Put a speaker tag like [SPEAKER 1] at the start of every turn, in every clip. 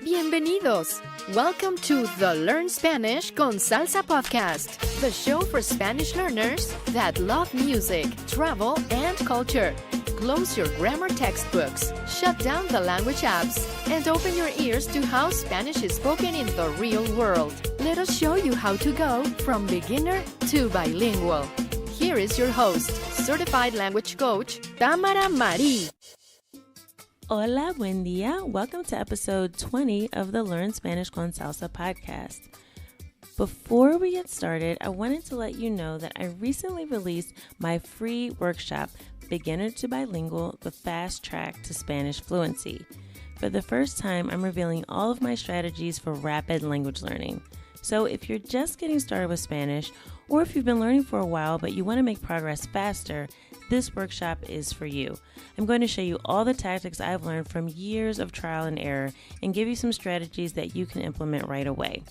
[SPEAKER 1] Bienvenidos! Welcome to the Learn Spanish con Salsa podcast, the show for Spanish learners that love music, travel, and culture. Close your grammar textbooks, shut down the language apps, and open your ears to how Spanish is spoken in the real world. Let us show you how to go from beginner to bilingual. Here is your host, certified language coach, Tamara Marie.
[SPEAKER 2] Hola, buen día. Welcome to episode 20 of the Learn Spanish con Salsa podcast. Before we get started, I wanted to let you know that I recently released my free workshop, Beginner to Bilingual, the Fast Track to Spanish Fluency. For the first time, I'm revealing all of my strategies for rapid language learning. So if you're just getting started with Spanish, or if you've been learning for a while but you want to make progress faster, this workshop is for you. I'm going to show you all the tactics I've learned from years of trial and error and give you some strategies that you can implement right away.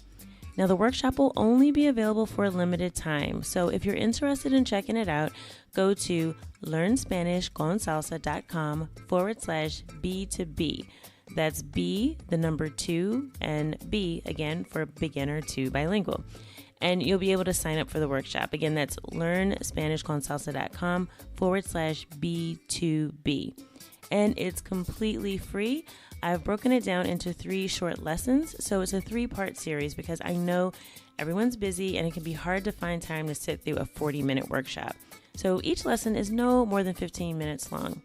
[SPEAKER 2] Now, the workshop will only be available for a limited time, so if you're interested in checking it out, go to learnspanishconsalsa.com/B2B. That's B, the number 2, and B, again, for beginner to bilingual. And you'll be able to sign up for the workshop. Again, that's learnspanishconsalsa.com/B2B. And it's completely free. I've broken it down into 3 short lessons. So it's a 3-part series because I know everyone's busy and it can be hard to find time to sit through a 40-minute workshop. So each lesson is no more than 15 minutes long.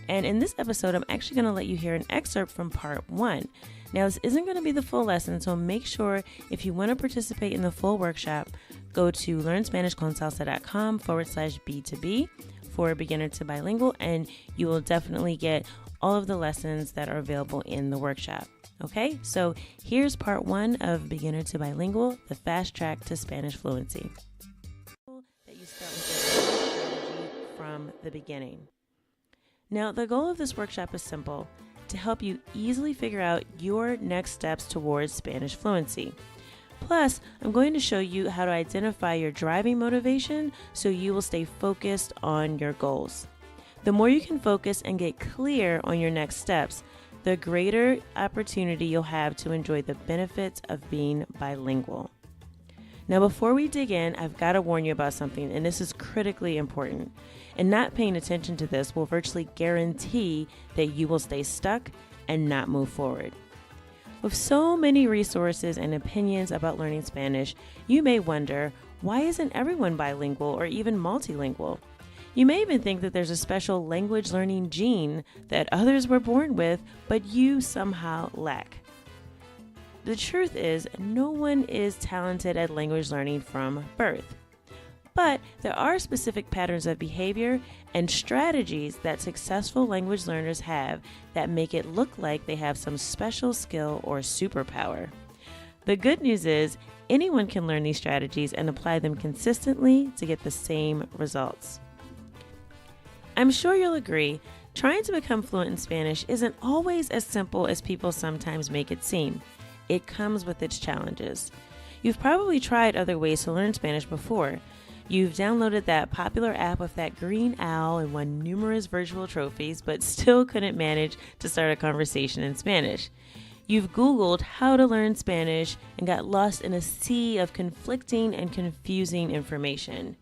[SPEAKER 2] And in this episode, I'm actually going to let you hear an excerpt from part 1. Now, this isn't going to be the full lesson, so make sure if you want to participate in the full workshop, go to learnspanishconsalsa.com/B2B for beginner to bilingual, and you will definitely get all of the lessons that are available in the workshop. Okay, so here's part 1 of Beginner to Bilingual, the fast track to Spanish fluency. That you start with your strategy from the beginning. Now, the goal of this workshop is simple: to help you easily figure out your next steps towards Spanish fluency. Plus, I'm going to show you how to identify your driving motivation so you will stay focused on your goals. The more you can focus and get clear on your next steps, the greater opportunity you'll have to enjoy the benefits of being bilingual. Now, before we dig in, I've got to warn you about something, and this is critically important. And not paying attention to this will virtually guarantee that you will stay stuck and not move forward. With so many resources and opinions about learning Spanish, you may wonder, why isn't everyone bilingual or even multilingual? You may even think that there's a special language learning gene that others were born with, but you somehow lack. The truth is, no one is talented at language learning from birth. But there are specific patterns of behavior and strategies that successful language learners have that make it look like they have some special skill or superpower. The good news is, anyone can learn these strategies and apply them consistently to get the same results. I'm sure you'll agree, trying to become fluent in Spanish isn't always as simple as people sometimes make it seem. It comes with its challenges. You've probably tried other ways to learn Spanish before. You've downloaded that popular app with that green owl and won numerous virtual trophies, but still couldn't manage to start a conversation in Spanish. You've Googled how to learn Spanish and got lost in a sea of conflicting and confusing information.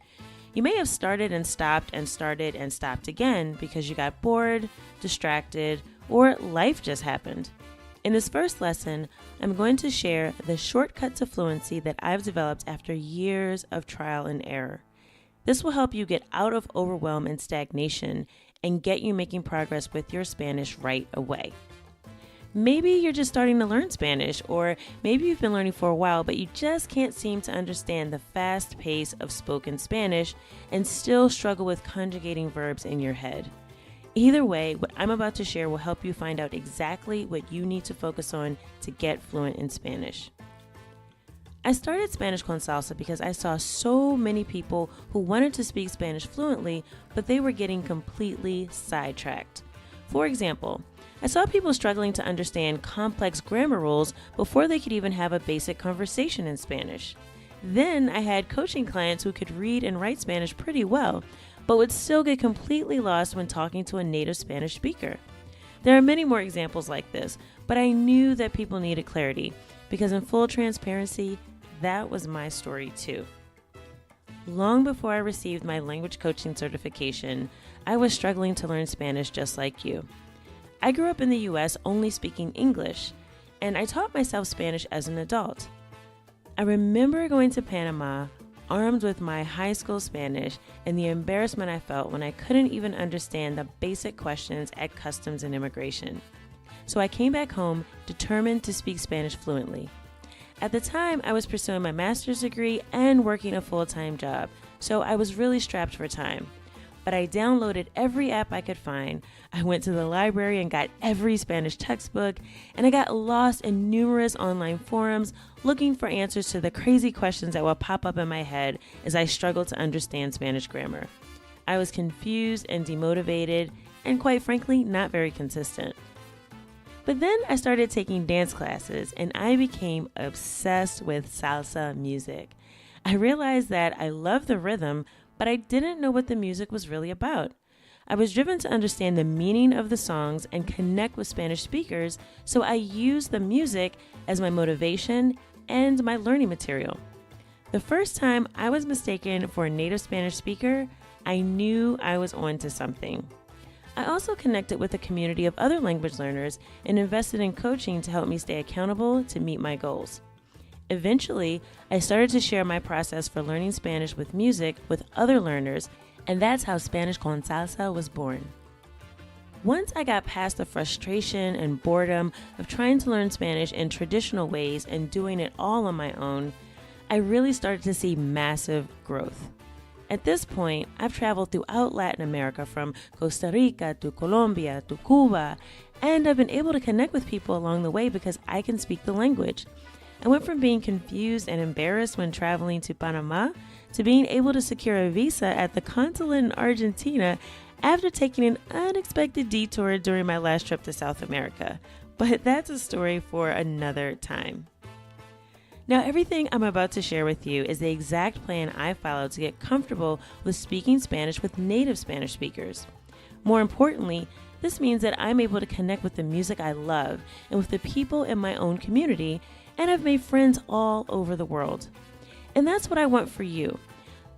[SPEAKER 2] You may have started and stopped and started and stopped again because you got bored, distracted, or life just happened. In this first lesson, I'm going to share the shortcut to fluency that I've developed after years of trial and error. This will help you get out of overwhelm and stagnation and get you making progress with your Spanish right away. Maybe you're just starting to learn Spanish, or maybe you've been learning for a while, but you just can't seem to understand the fast pace of spoken Spanish and still struggle with conjugating verbs in your head. Either way, what I'm about to share will help you find out exactly what you need to focus on to get fluent in Spanish. I started Spanish con Salsa because I saw so many people who wanted to speak Spanish fluently, but they were getting completely sidetracked. For example, I saw people struggling to understand complex grammar rules before they could even have a basic conversation in Spanish. Then I had coaching clients who could read and write Spanish pretty well, but would still get completely lost when talking to a native Spanish speaker. There are many more examples like this, but I knew that people needed clarity because in full transparency, that was my story too. Long before I received my language coaching certification, I was struggling to learn Spanish just like you. I grew up in the U.S. only speaking English, and I taught myself Spanish as an adult. I remember going to Panama armed with my high school Spanish and the embarrassment I felt when I couldn't even understand the basic questions at customs and immigration. So I came back home determined to speak Spanish fluently. At the time, I was pursuing my master's degree and working a full-time job, so I was really strapped for time. But I downloaded every app I could find. I went to the library and got every Spanish textbook, and I got lost in numerous online forums looking for answers to the crazy questions that would pop up in my head as I struggled to understand Spanish grammar. I was confused and demotivated, and quite frankly, not very consistent. But then I started taking dance classes, and I became obsessed with salsa music. I realized that I loved the rhythm, but I didn't know what the music was really about. I was driven to understand the meaning of the songs and connect with Spanish speakers, so I used the music as my motivation and my learning material. The first time I was mistaken for a native Spanish speaker, I knew I was onto something. I also connected with a community of other language learners and invested in coaching to help me stay accountable to meet my goals. Eventually, I started to share my process for learning Spanish with music with other learners, and that's how Spanish con Salsa was born. Once I got past the frustration and boredom of trying to learn Spanish in traditional ways and doing it all on my own, I really started to see massive growth. At this point, I've traveled throughout Latin America from Costa Rica to Colombia to Cuba, and I've been able to connect with people along the way because I can speak the language. I went from being confused and embarrassed when traveling to Panama to being able to secure a visa at the consulate in Argentina after taking an unexpected detour during my last trip to South America. But that's a story for another time. Now, everything I'm about to share with you is the exact plan I followed to get comfortable with speaking Spanish with native Spanish speakers. More importantly, this means that I'm able to connect with the music I love and with the people in my own community, and I've made friends all over the world. And that's what I want for you.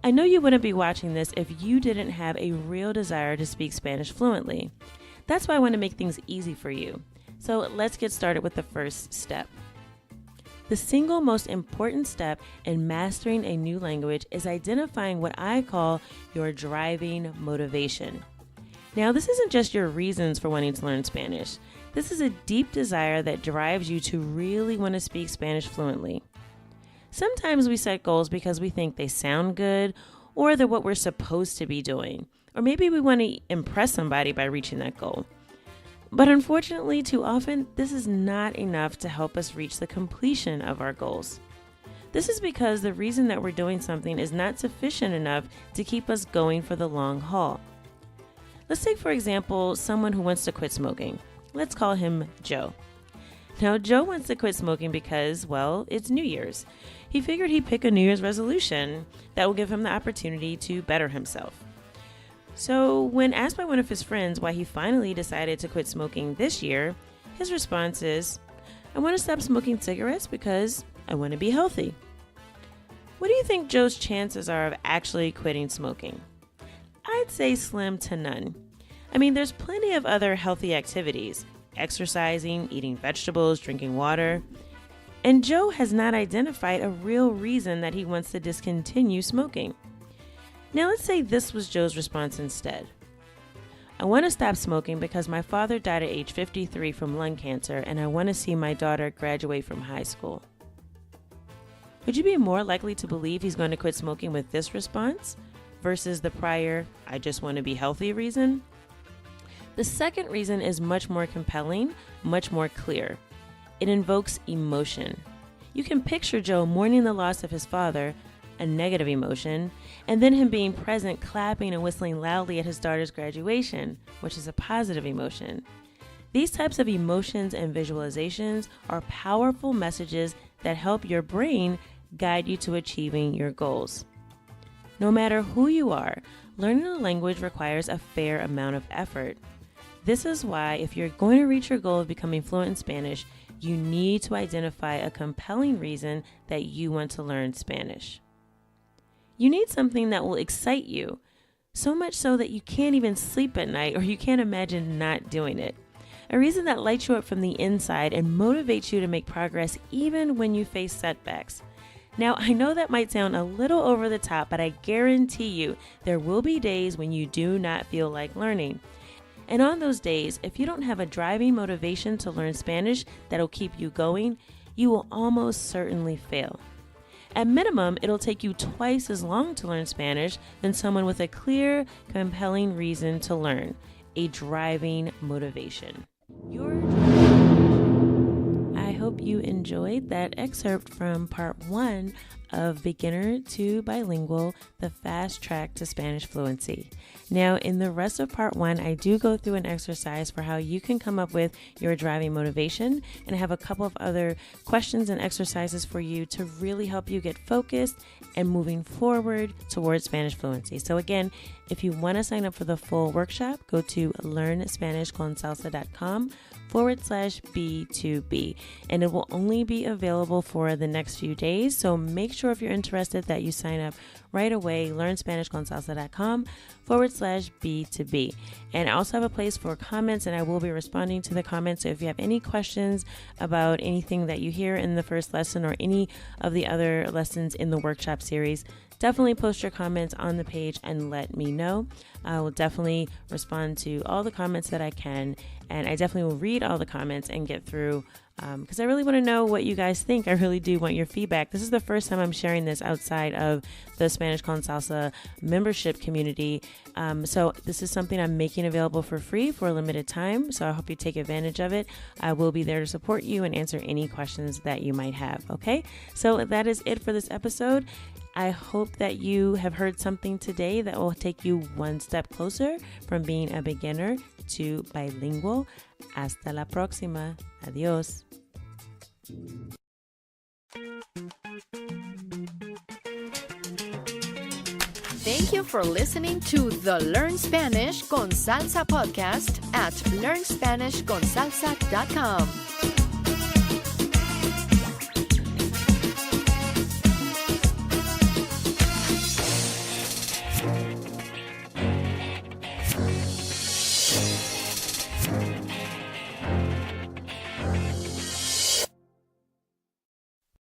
[SPEAKER 2] I know you wouldn't be watching this if you didn't have a real desire to speak Spanish fluently. That's why I want to make things easy for you. So let's get started with the first step. The single most important step in mastering a new language is identifying what I call your driving motivation. Now, this isn't just your reasons for wanting to learn Spanish. This is a deep desire that drives you to really want to speak Spanish fluently. Sometimes we set goals because we think they sound good or they're what we're supposed to be doing. Or maybe we want to impress somebody by reaching that goal. But unfortunately, too often, this is not enough to help us reach the completion of our goals. This is because the reason that we're doing something is not sufficient enough to keep us going for the long haul. Let's take, for example, someone who wants to quit smoking. Let's call him Joe. Now, Joe wants to quit smoking because, well, it's New Year's. He figured he'd pick a New Year's resolution that will give him the opportunity to better himself. So when asked by one of his friends why he finally decided to quit smoking this year, his response is, "I want to stop smoking cigarettes because I want to be healthy." What do you think Joe's chances are of actually quitting smoking? I'd say slim to none. I mean, there's plenty of other healthy activities, exercising, eating vegetables, drinking water, and Joe has not identified a real reason that he wants to discontinue smoking. Now let's say this was Joe's response instead. "I want to stop smoking because my father died at age 53 from lung cancer and I want to see my daughter graduate from high school." Would you be more likely to believe he's going to quit smoking with this response versus the prior, "I just want to be healthy" reason? The second reason is much more compelling, much more clear. It invokes emotion. You can picture Joe mourning the loss of his father, a negative emotion, and then him being present, clapping and whistling loudly at his daughter's graduation, which is a positive emotion. These types of emotions and visualizations are powerful messages that help your brain guide you to achieving your goals. No matter who you are, learning a language requires a fair amount of effort. This is why, if you're going to reach your goal of becoming fluent in Spanish, you need to identify a compelling reason that you want to learn Spanish. You need something that will excite you, so much so that you can't even sleep at night or you can't imagine not doing it. A reason that lights you up from the inside and motivates you to make progress even when you face setbacks. Now, I know that might sound a little over the top, but I guarantee you there will be days when you do not feel like learning. And on those days, if you don't have a driving motivation to learn Spanish that'll keep you going, you will almost certainly fail. At minimum, it'll take you twice as long to learn Spanish than someone with a clear, compelling reason to learn, a driving motivation. I hope you enjoyed that excerpt from part 1 of Beginner to Bilingual, the fast track to Spanish fluency. Now, in the rest of part 1, I do go through an exercise for how you can come up with your driving motivation, and I have a couple of other questions and exercises for you to really help you get focused and moving forward towards Spanish fluency. So again, if you want to sign up for the full workshop, go to learnspanishconsalsa.com/B2B, and it will only be available for the next few days. So make sure if you're interested that you sign up right away, learnspanishconsalsa.com/B2B. And I also have a place for comments, and I will be responding to the comments. So if you have any questions about anything that you hear in the first lesson or any of the other lessons in the workshop series, definitely post your comments on the page and let me know. I will definitely respond to all the comments that I can, and I definitely will read all the comments and get through because I really want to know what you guys think. I really do want your feedback. This is the first time I'm sharing this outside of the Spanish con Salsa membership community. So this is something I'm making available for free for a limited time. So I hope you take advantage of it. I will be there to support you and answer any questions that you might have. Okay, so that is it for this episode. I hope that you have heard something today that will take you one step closer from being a beginner to bilingual. Hasta la próxima. Adiós.
[SPEAKER 1] Thank you for listening to the Learn Spanish con Salsa podcast at learnspanishconsalsa.com.